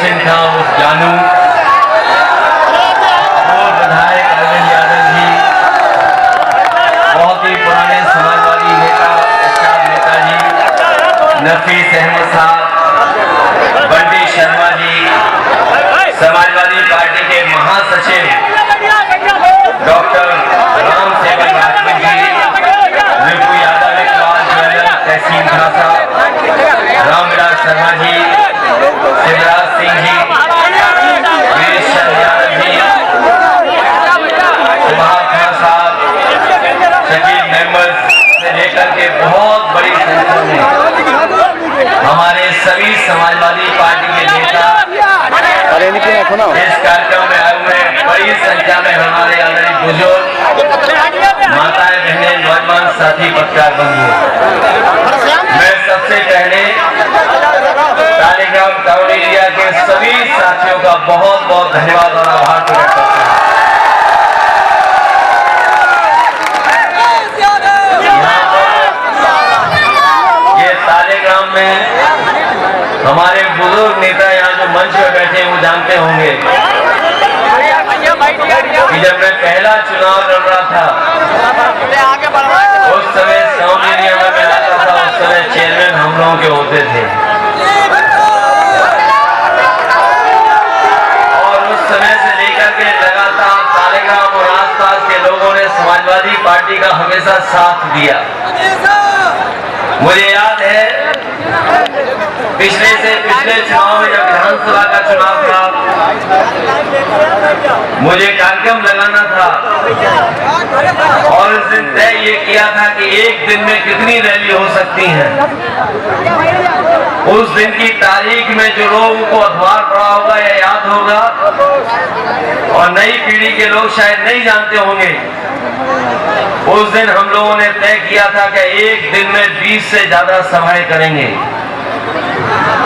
Patient था उस जानू और विधायक अरविंद यादव जी, बहुत ही पुराने समाजवादी नेता, स्टार नेताजी नफीस अहमद साहब, बंटी शर्मा जी, समाजवादी पार्टी के महासचिव डॉक्टर राम सेवक राजपूत जी, विपू यादव, इकबाल ज्वेलर, तहसीन खान साहब, रामविलास शर्मा जी, शिवराज सिंह जी, वीरेश्वर यादव जी, सुभाष खान साहब, शकील मेंबर्स से लेकर के बहुत बड़ी संख्या में हमारे सभी समाजवादी पार्टी के नेता इस कार्यक्रम में आए हुए, बड़ी संख्या में हमारे आदरणीय बुजुर्ग, माताएं, बहनें, नौजवान साथी, पत्रकार बंधु, मैं सबसे पहले तालिग्राम टाउन एरिया के सभी साथियों का बहुत बहुत धन्यवाद और आभार प्रकट करता हूं। ये तालिग्राम में हमारे बुजुर्ग नेता यहाँ जो मंच में बैठे हैं वो जानते होंगे कि जब मैं पहला चुनाव लड़ रहा था उस समय टाउन एरिया में मैं आता था, उस समय चेयरमैन हम लोगों के होते थे और उस समय से लेकर के लगातार तालिग्राम और आसपास के लोगों ने समाजवादी पार्टी का हमेशा साथ दिया। मुझे याद है पिछले चुनाव में जब विधानसभा का चुनाव था, मुझे कार्यक्रम लगाना था और उस दिन तय ये किया था कि एक दिन में कितनी रैली हो सकती है। उस दिन की तारीख में जो लोगों को अखबार पड़ा होगा या याद होगा और नई पीढ़ी के लोग शायद नहीं जानते होंगे, उस दिन हम लोगों ने तय किया था कि एक दिन में 20 से ज्यादा सभाएं करेंगे।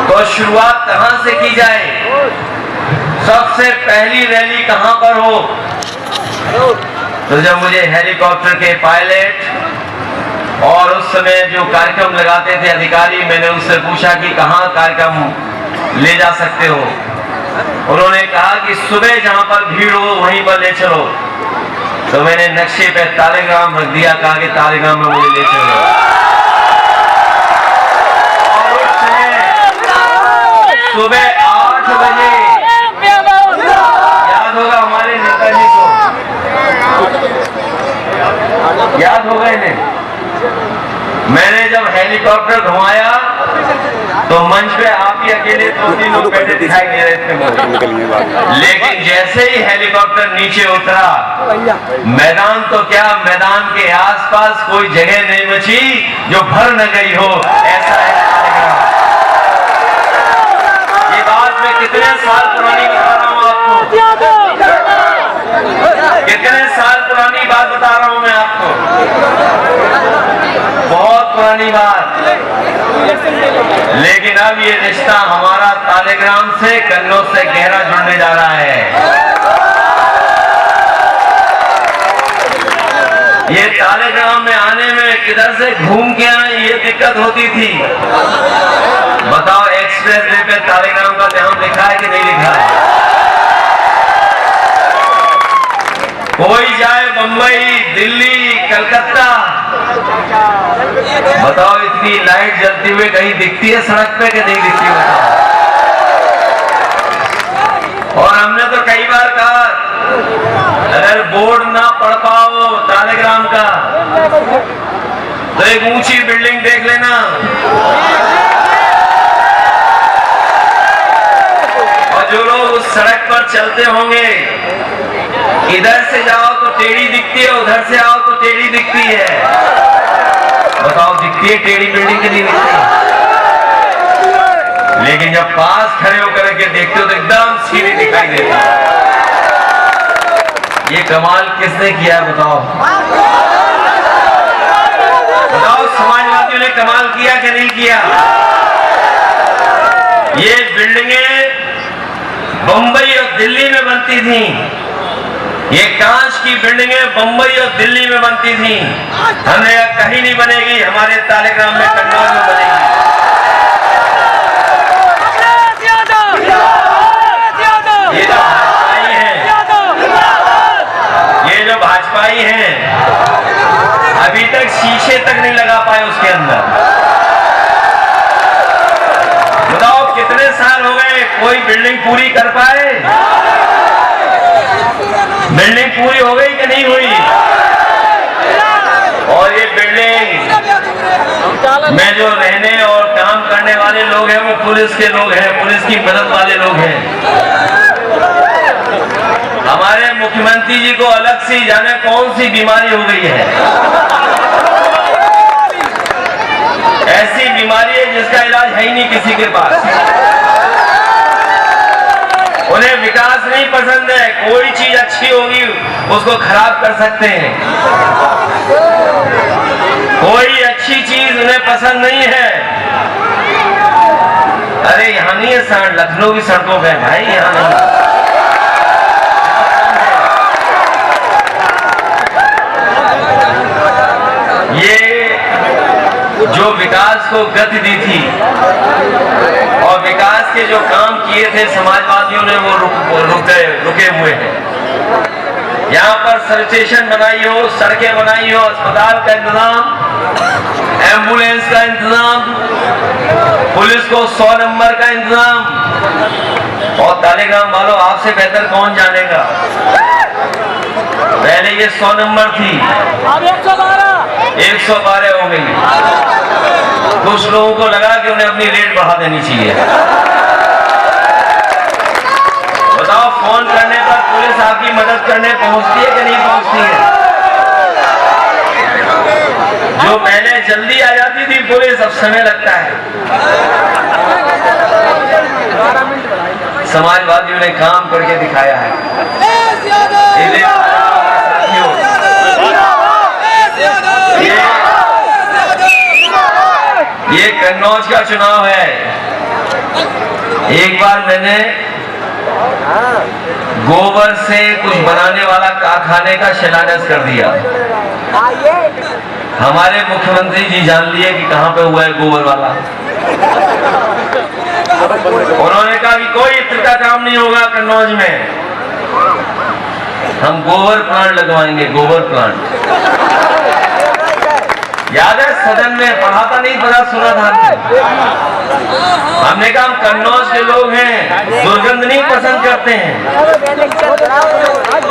तो शुरुआत कहां से की जाए, सबसे पहली रैली कहां पर हो? तो जब मुझे हेलीकॉप्टर के पायलट और उस समय जो कार्यक्रम लगाते थे अधिकारी, मैंने उनसे पूछा कि कहां कार्यक्रम ले जा सकते हो। उन्होंने कहा कि सुबह जहां पर भीड़ हो वहीं पर ले चलो। तो मैंने नक्शे पे तालिग्राम रख दिया, कहा कि तालिग्राम में मुझे ले चलो। और उस समय सुबह 8 बजे, याद होगा हमारे नेताजी को, याद होगा इन्हें, मैंने जब हेलीकॉप्टर घुमाया तो मंच पे आप ही अकेले 2-3 लोग बैठे दिखाई दे रहे थे, लेकिन जैसे ही हेलीकॉप्टर नीचे उतरा, मैदान तो क्या, मैदान के आसपास कोई जगह नहीं बची जो भर न गई हो, ऐसा है तालिग्राम। ये बात मैं कितने साल पुरानी बता रहा हूँ आपको, कितने साल पुरानी बात बता रहा हूँ मैं आपको, बहुत पुरानी बात। लेकिन अब ये रिश्ता हमारा तालिग्राम से कन्नौज से गहरा जुड़ने जा रहा है। ये तालिग्राम में आने में किधर से घूम के आए ये दिक्कत होती थी। बताओ एक्सप्रेस वे पे तालिग्राम का ध्यान लिखा है कि नहीं लिखा है? कोई जाए बंबई, दिल्ली, कलकत्ता, बताओ इतनी लाइट जलती हुई कहीं दिखती है सड़क पे कि नहीं दिखती? बताओ। और हमने तो कई बार कहा अगर बोर्ड ना पढ़ पाओ तालिग्राम का तो एक ऊंची बिल्डिंग देख लेना और जो लोग उस सड़क पर चलते होंगे, इधर से जाओ तो टेढ़ी दिखती है, उधर से आओ तो टेढ़ी दिखती है। बताओ दिखती है टेढ़ी बिल्डिंग की नहीं दिखती? लेकिन जब पास खड़े होकर के देखते हो तो एकदम सीधी दिखाई देती है। ये कमाल किसने किया बताओ? बताओ समाजवादियों ने कमाल किया कि नहीं किया? ये बिल्डिंगें बंबई और दिल्ली में बनती थी, ये कांच की बिल्डिंगें बंबई और दिल्ली में बनती थी। हमने कहीं नहीं बनेगी, हमारे तालिग्राम में कन्नौज में बनेगी। बिल्डिंग पूरी कर पाए? बिल्डिंग पूरी हो गई कि नहीं हुई? और ये बिल्डिंग में जो रहने और काम करने वाले लोग हैं वो पुलिस के लोग हैं, पुलिस की मदद वाले लोग हैं। हमारे मुख्यमंत्री जी को अलग से जाने कौन सी बीमारी हो गई है, ऐसी बीमारी है जिसका इलाज है ही नहीं किसी के पास। उन्हें विकास नहीं पसंद है, कोई चीज अच्छी होगी उसको खराब कर सकते हैं, कोई अच्छी चीज उन्हें पसंद नहीं है। अरे यहाँ नहीं है सड़क, लखनऊ की सड़कों पे भाई, यहाँ नहीं। ये जो विकास को गति दी थी और विकास के जो काम किए थे समाजवादियों ने वो रुके हुए हैं। यहाँ पर सब स्टेशन बनाई हो, सड़कें बनाई हो, अस्पताल का इंतजाम, एम्बुलेंस का इंतजाम, पुलिस को 100 नंबर का इंतजाम। और तालेगाम वालों, आपसे बेहतर कौन जानेगा, पहले ये 100 नंबर थी, अब 112 हो गई। कुछ लोगों को लगा कि उन्हें अपनी रेट बढ़ा देनी चाहिए। बताओ, फोन करने पर पुलिस आपकी मदद करने पहुंचती है कि नहीं पहुंचती है? जो पहले जल्दी आ जाती थी पुलिस, अब समय लगता है। समाजवादियों ने काम करके दिखाया है। ये कन्नौज का चुनाव है। एक बार मैंने गोबर से कुछ बनाने वाला कारखाने का शिलान्यास कर दिया। हमारे मुख्यमंत्री जी जान लिए कि कहां पे हुआ है गोबर वाला। उन्होंने कहा कि कोई इत्र का काम नहीं होगा कन्नौज में, हम गोबर प्लांट लगवाएंगे, गोबर प्लांट। याद है सदन में पढ़ा था, नहीं पढ़ा, सुना था। हमने कहा हम कन्नौज के लोग हैं, दुर्गंध नहीं पसंद करते हैं,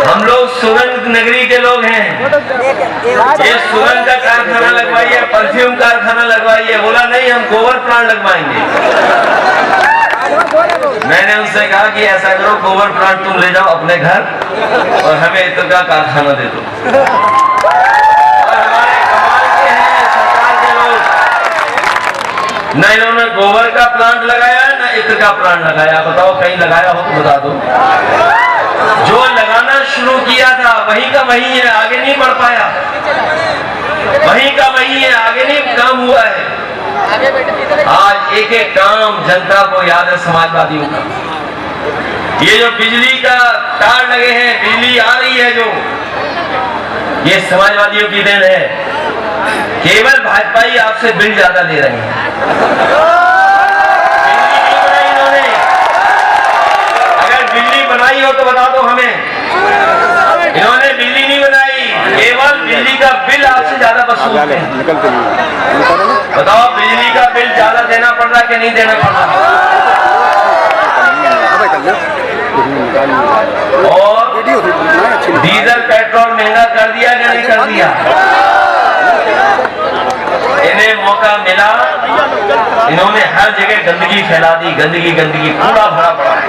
हम लोग सुगंध नगरी के लोग हैं। ये सुगंध का कारखाना लगवाइए, परफ्यूम कारखाना लगवाइए। बोला नहीं, हम गोबर प्लांट लगवाएंगे। मैंने उनसे कहा कि ऐसा करो, गोबर प्लांट तुम ले जाओ अपने घर और हमें इत्र का कारखाना दे दो। न इन्होंने गोबर का प्लांट लगाया न इत्र का प्लांट लगाया। बताओ कहीं लगाया हो तो बता दो। जो लगाना शुरू किया था वहीं का वहीं है, आगे नहीं बढ़ पाया। वहीं का वहीं है, आगे नहीं काम हुआ है। आज एक एक काम जनता को याद है समाजवादियों का। ये जो बिजली का तार लगे हैं, बिजली आ रही है जो, ये समाजवादियों की देन है। केवल भाजपा ही आपसे बिल ज्यादा ले रहे हैं। बिजली नहीं बनाई इन्होंने। अगर बिजली बनाई हो तो बता दो हमें। इन्होंने बिजली नहीं बनाई, केवल बिजली का बिल आपसे ज्यादा वसूलते हैं। बताओ बिजली का बिल ज्यादा देना पड़ रहा कि नहीं देना पड़ रहा? और डीजल पेट्रोल महंगा कर दिया कि नहीं कर दिया? इन्हें मौका मिला, इन्होंने हर जगह गंदगी फैला दी, गंदगी गंदगी, कूड़ा भरा पड़ा है।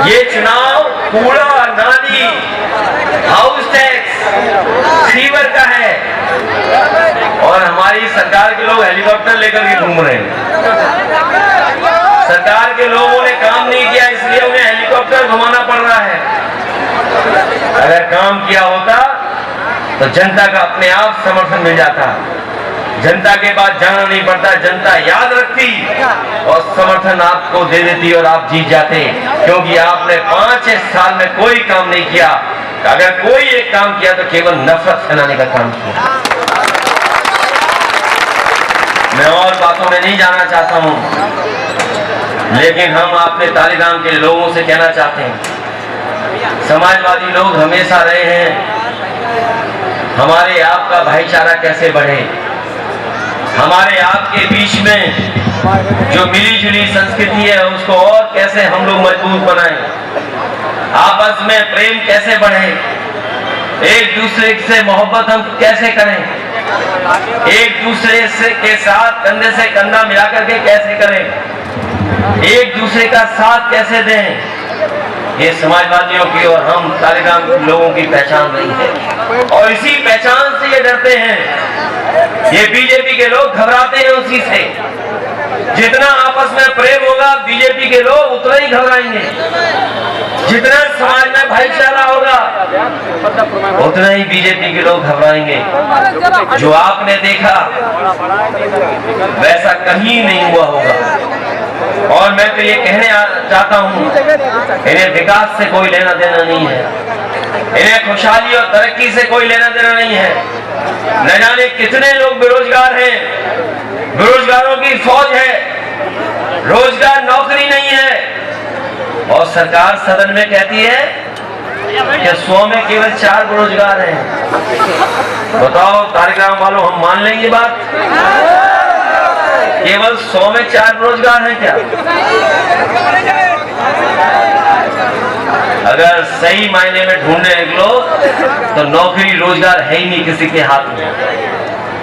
ये चुनाव कूड़ा, नाली, हाउस टैक्स, सीवर का है। और हमारी सरकार के लोग हेलीकॉप्टर लेकर के घूम रहे हैं। सरकार के लोगों ने काम नहीं किया, इसलिए उन्हें हेलीकॉप्टर घुमाना पड़ रहा है। अगर काम किया होता तो जनता का अपने आप समर्थन मिल जाता, जनता के पास जाना नहीं पड़ता, जनता याद रखती और समर्थन आपको दे देती और आप जीत जाते। क्योंकि आपने 5 साल में कोई काम नहीं किया। अगर कोई एक काम किया तो केवल नफरत फैलाने का काम किया। मैं और बातों में नहीं जाना चाहता हूं, लेकिन हम अपने तालिगाम के लोगों से कहना चाहते हैं, समाजवादी लोग हमेशा रहे हैं हमारे आपका भाईचारा कैसे बढ़े। हमारे आपके बीच में जो मिली जुली संस्कृति है उसको और कैसे हम लोग मजबूत बनाएं, आपस में प्रेम कैसे बढ़े, एक दूसरे से मोहब्बत हम कैसे करें, एक दूसरे से के साथ कंधे से कंधा मिलाकर के कैसे करें, एक दूसरे का साथ कैसे दें, ये समाजवादियों की और हम तालिबान लोगों की पहचान नहीं है। और इसी पहचान से ये डरते हैं। ये बीजेपी के लोग घबराते हैं उसी से। जितना आपस में प्रेम होगा बीजेपी के लोग उतना ही घबराएंगे, जितना समाज में भाईचारा होगा उतना ही बीजेपी के लोग घबराएंगे। जो आपने देखा वैसा कहीं नहीं हुआ होगा। और मैं तो ये कहने चाहता हूँ, इन्हें विकास से कोई लेना देना नहीं है, इन्हें खुशहाली और तरक्की से कोई लेना देना नहीं है। न जाने कितने लोग बेरोजगार हैं, बेरोजगारों की फौज है, रोजगार नौकरी नहीं है। और सरकार सदन में कहती है कि 100 में केवल 4 बेरोजगार हैं। बताओ तालिबान वालों, हम मान लेंगे बात? केवल 100 में 4 बेरोजगार हैं क्या? अगर सही मायने में ढूंढने निकलो तो नौकरी रोजगार है ही नहीं किसी के हाथ में।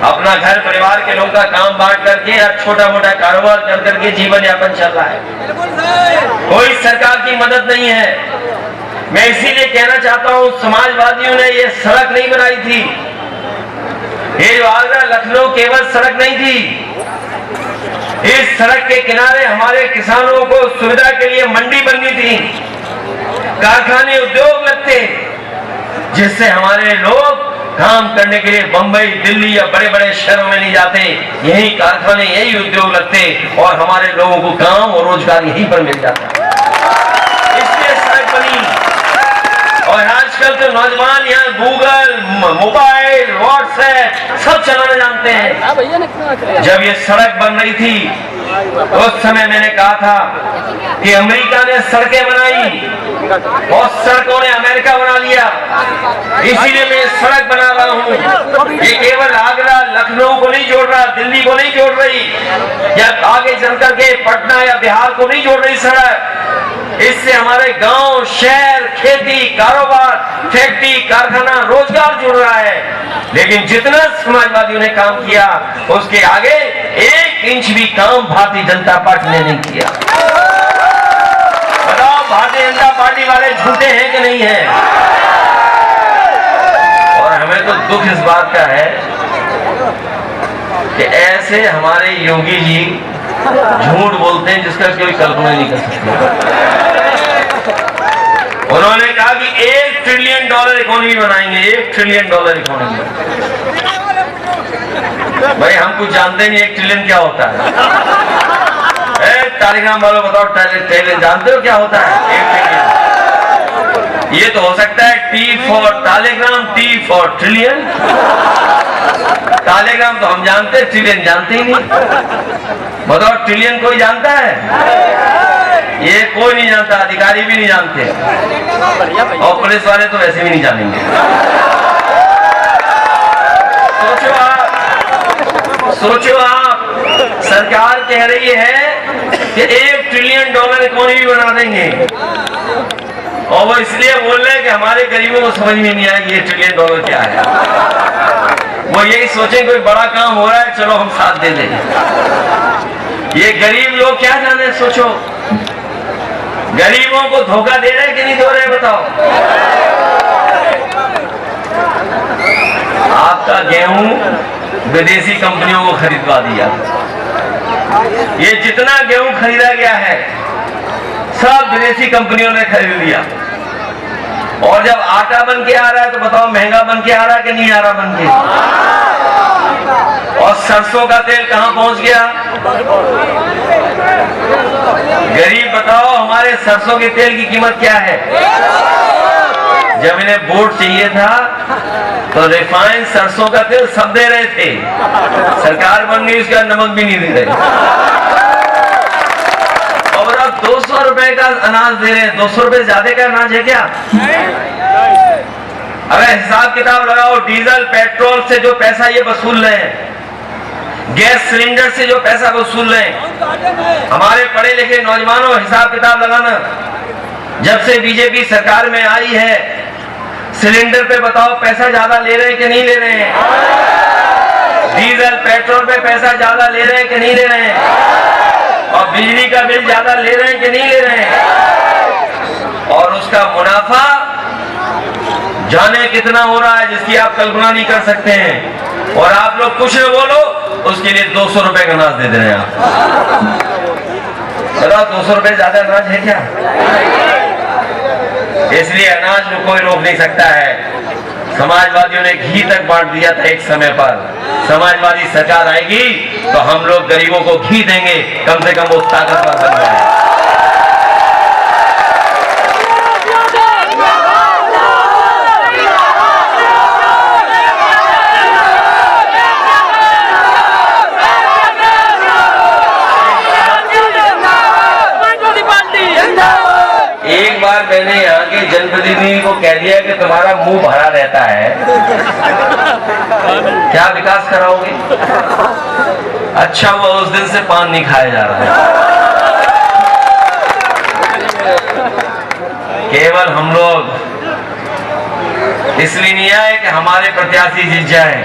अपना घर परिवार के लोगों का काम बांट करके और छोटा मोटा कारोबार कर करके जीवन यापन चल रहा है। कोई सरकार की मदद नहीं है। मैं इसीलिए कहना चाहता हूं, समाजवादियों ने ये सड़क नहीं बनाई थी, ये जो आगरा लखनऊ केवल सड़क नहीं थी। इस सड़क के किनारे हमारे किसानों को सुविधा के लिए मंडी बननी थी, कारखाने उद्योग लगते, जिससे हमारे लोग काम करने के लिए बंबई दिल्ली या बड़े बड़े शहरों में नहीं जाते, यही कारखाने यही उद्योग लगते और हमारे लोगों को काम और रोजगार यहीं पर मिल जाता। इसलिए सड़क बनी। और आजकल तो नौजवान यहाँ गूगल, मोबाइल, व्हाट्सएप सब चलाना जानते हैं। जब ये सड़क बन रही थी उस समय मैंने कहा था कि अमेरिका ने सड़कें बनाई और सड़कों ने अमेरिका बना लिया, इसीलिए मैं सड़क बना रहा हूँ। ये केवल आगरा लखनऊ को नहीं जोड़ रहा, दिल्ली को नहीं जोड़ रही, या आगे चल करके पटना या बिहार को नहीं जोड़ रही सड़क। इससे हमारे गांव, शहर, खेती, कारोबार, फैक्ट्री, कारखाना, रोजगार जुड़ रहा है। लेकिन जितना समाजवादियों ने काम किया उसके आगे 1 इंच भी काम भारतीय जनता पार्टी ने नहीं किया। बताओ भारतीय जनता पार्टी वाले झूठे हैं कि नहीं है? और हमें तो दुख इस बात का है कि ऐसे हमारे योगी जी झूठ बोलते हैं जिसका कोई कल्पना नहीं कर सकते। उन्होंने कहा कि $1 ट्रिलियन इकोनॉमी बनाएंगे, $1 ट्रिलियन इकोनॉमी। भाई हम कुछ जानते नहीं 1 ट्रिलियन क्या होता है। तालिबान वालों बताओ ट्रिलियन जानते हो क्या होता है? 1 ट्रिलियन। ये तो हो सकता है T for Taliban, T for trillion. Taliban तो हम जानते, ट्रिलियन जानते ही नहीं। बताओ ट्रिलियन कोई जानता है? ये कोई नहीं जानता, अधिकारी भी नहीं जानते और पुलिस वाले तो वैसे भी नहीं जानेंगे। सोचो आप, सरकार कह रही है कि $1 ट्रिलियन इकोनॉमी बना देंगे और वो इसलिए बोल रहे हैं कि हमारे गरीबों को समझ में नहीं आया कि $1 ट्रिलियन क्या है। वो यही सोचे कोई बड़ा काम हो रहा है, चलो हम साथ दे देंगे। ये गरीब लोग क्या जाने, सोचो गरीबों को धोखा दे रहे कि नहीं दे रहे? बताओ। आपका गेहूं विदेशी कंपनियों को खरीदवा दिया। ये जितना गेहूं खरीदा गया है सब विदेशी कंपनियों ने खरीद लिया। और जब आटा बन के आ रहा है तो बताओ महंगा बन के आ रहा है कि नहीं आ रहा बन के? और सरसों का तेल कहां पहुंच गया? गरीब बताओ हमारे सरसों के तेल की कीमत क्या है? जब इन्हें वोट चाहिए था तो रिफाइंड सरसों का तेल सब दे रहे थे, सरकार बन गई उसका नमक भी नहीं दे रहे। और अब 200 रुपए का अनाज दे रहे हैं। 200 रुपए ज्यादा का अनाज है क्या? अगर हिसाब किताब लगाओ डीजल पेट्रोल से जो पैसा ये वसूल रहे हैं, गैस सिलेंडर से जो पैसा वसूल रहे हैं, हमारे पढ़े लिखे नौजवानों हिसाब किताब लगाना, जब से बीजेपी सरकार में आई है सिलेंडर पे बताओ पैसा ज्यादा ले रहे हैं कि नहीं ले रहे हैं? डीजल पेट्रोल पे पैसा ज्यादा ले रहे हैं कि नहीं ले रहे हैं? और बिजली का बिल ज्यादा ले रहे हैं कि नहीं ले रहे हैं? और उसका मुनाफा जाने कितना हो रहा है जिसकी आप कल्पना नहीं कर सकते हैं। और आप लोग कुछ न बोलो उसके लिए 200 रुपए का अनाज दे रहे हैं आप। बताओ 200 रुपए ज्यादा अनाज है क्या? इसलिए अनाज को कोई रोक नहीं सकता है। समाजवादियों ने घी तक बांट दिया था एक समय पर। समाजवादी सरकार आएगी तो हम लोग गरीबों को घी देंगे, कम से कम वो ताकतवर बन जाए। एक बार मैंने यहाँ के जनप्रतिनिधि को कह दिया कि तुम्हारा मुंह भरा रहता है, क्या विकास कराओगे? अच्छा हुआ उस दिन से पान नहीं खाया जा रहा है। केवल हम लोग इसलिए नहीं आए कि हमारे प्रत्याशी जीत जाए,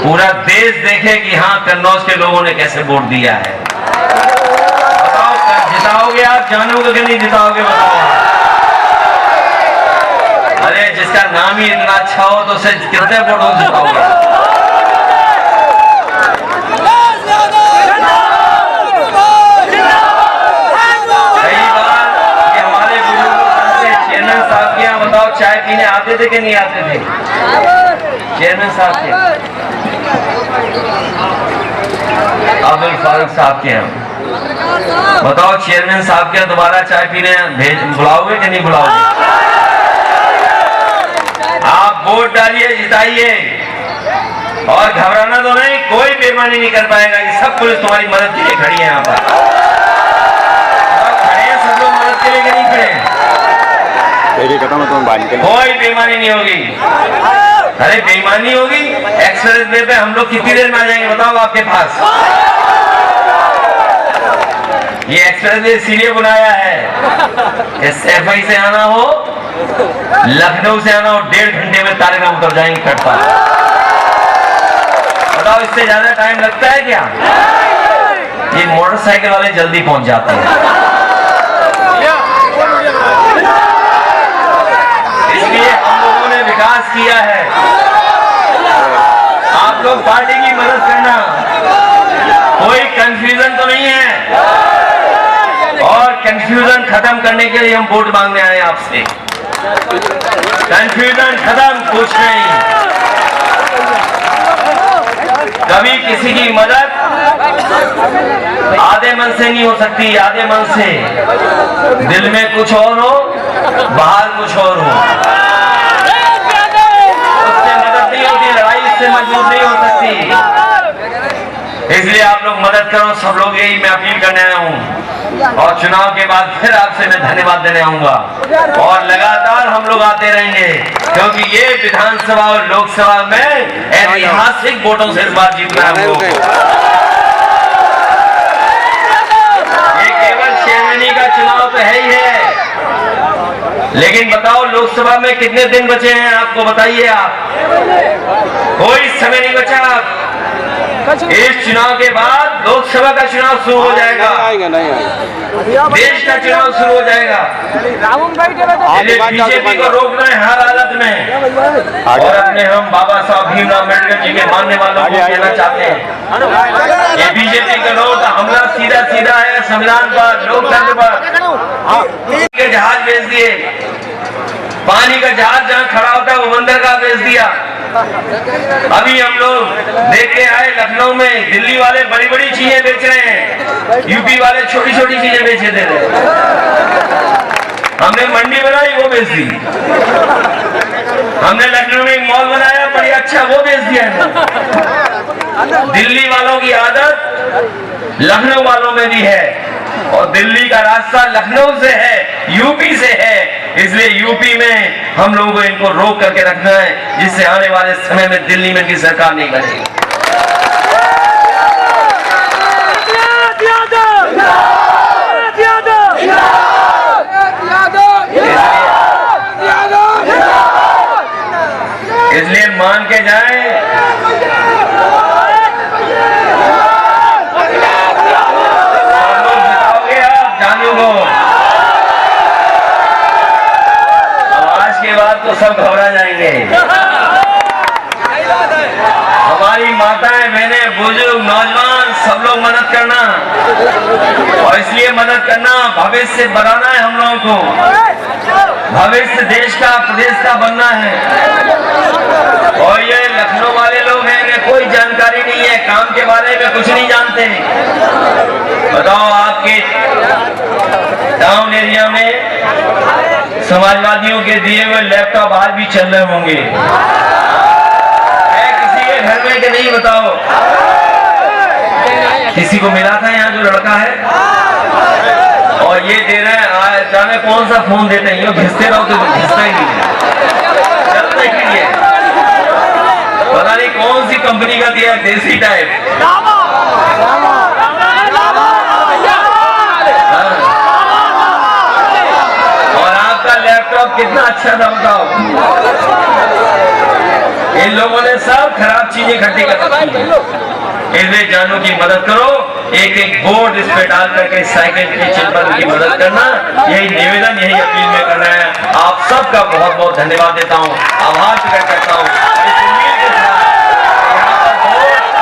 पूरा देश देखे कि हाँ कन्नौज के लोगों ने कैसे वोट दिया है। जिताओगे आप, जानोगे कि नहीं जिताओगे? बताओ। अरे जिसका नाम ही इतना अच्छा हो तो उसे कितने वोटों से जिताओगे? कई बार ये हमारे बुजुर्ग चेयरमैन साहब के यहाँ बताओ चाय पीने आते थे कि नहीं आते थे? चेयरमैन साहब के, अब्दुल फारूक साहब के यहाँ बताओ, चेयरमैन साहब के दोबारा चाय पीने बुलाओगे कि नहीं बुलाओगे? आप वोट डालिए, जिताइए, और घबराना तो नहीं, कोई बेईमानी नहीं कर पाएगा। ये सब पुलिस तुम्हारी मदद के लिए खड़ी है यहाँ पर। खड़े हैं सब लोग मदद के लिए कि नहीं खड़े? कोई बेईमानी नहीं होगी। अरे बेईमानी होगी, एक्सप्रेस वे पे हम लोग कितनी देर में आ जाएंगे बताओ आपके पास? ये एक्सप्रेस वे इसीलिए बनाया है कि सैफई से आना हो, लखनऊ से आना हो, 1.5 घंटे में तालेगाम उतर जाएंगे कटपा। बताओ इससे ज्यादा टाइम लगता है क्या? ये मोटरसाइकिल वाले जल्दी पहुंच जाते हैं। इसलिए हम लोगों ने विकास किया है। आप लोग पार्टी की मदद करना, कोई कंफ्यूजन तो नहीं है। और कंफ्यूजन खत्म करने के लिए हम वोट मांगने आए आपसे। कंफ्यूजन खत्म, कुछ नहीं। कभी किसी की मदद आधे मन से नहीं हो सकती। आधे मन से दिल में कुछ और हो, बाहर कुछ और हो, उससे मदद नहीं होती। लड़ाई इससे मजबूत नहीं हो सकती। इसलिए आप लोग मदद करो, सब लोग, यही मैं अपील करने आया हूँ। और चुनाव के बाद फिर आपसे मैं धन्यवाद देने आऊंगा और लगातार हम लोग आते रहेंगे, क्योंकि ये विधानसभा और लोकसभा में ऐतिहासिक वोटों से इस बार जीतना है हम लोगों को। ये केवल चेयरमैनी का चुनाव तो है ही है, लेकिन बताओ लोकसभा में कितने दिन बचे हैं? आपको बताइए आप। कोई समय नहीं बचा। इस चुनाव के बाद लोकसभा का चुनाव शुरू हो जाएगा, देश का चुनाव शुरू हो जाएगा। बीजेपी को रोकना है हर हालत में। और अपने हम बाबा साहब भीमराव अम्बेडकर जी के मानने वालों को कहना चाहते हैं, ये बीजेपी का रोड हमला सीधा सीधा है संविधान पर, लोकतंत्र पर। के जहाज भेज दिए, पानी का जहाज जहाँ खड़ा होता है वो बंदरगाह भेज दिया। अभी हम लोग देख के आए लखनऊ में दिल्ली वाले बड़ी बड़ी चीजें बेच रहे हैं, यूपी वाले छोटी छोटी चीजें बेचे दे रहे हैं। हमने मंडी बनाई, वो बेच दी। हमने लखनऊ में एक मॉल बनाया, बड़ी अच्छा, वो बेच दिया। दिल्ली वालों की आदत लखनऊ वालों में भी है, और दिल्ली का रास्ता लखनऊ से है, यूपी से है। इसलिए यूपी में हम लोगों को इनको रोक करके रखना है, जिससे आने वाले समय में दिल्ली में की सरकार नहीं बनेगी। के बाद तो सब घबरा जाएंगे। हमारी माताएं, बहनें, बुजुर्ग, नौजवान सब लोग मदद करना, और इसलिए मदद करना भविष्य बनाना है हम लोगों को, भविष्य देश का, प्रदेश का बनना है। और ये लखनऊ वाले लोग हैं, इन्हें कोई जानकारी नहीं है, काम के बारे में कुछ नहीं जानते। बताओ, आपके टाउन एरिया में समाजवादियों के दिए हुए लैपटॉप आज भी चल रहे होंगे, घर में कि नहीं? बताओ, किसी को मिला था यहाँ जो लड़का है, और ये दे रहे हैं, जाने कौन सा फोन देते हैं, ये घिसते रहो तो घिसता ही नहीं है, चलता ही नहीं है। पता नहीं कौन सी कंपनी का दिया, देसी टाइप। और आपका लैपटॉप कितना अच्छा था बताओ। इन लोगों ने सब खराब चीजें इकट्ठी कर रखी है। इसलिए जानों की मदद करो, एक एक बोर्ड इस पे डाल करके साइकिल के चिन्ह पर उनकी मदद करना, यही निवेदन, यही अपील में करना है। आप सबका बहुत बहुत धन्यवाद देता हूँ, आभार प्रकट करता हूँ।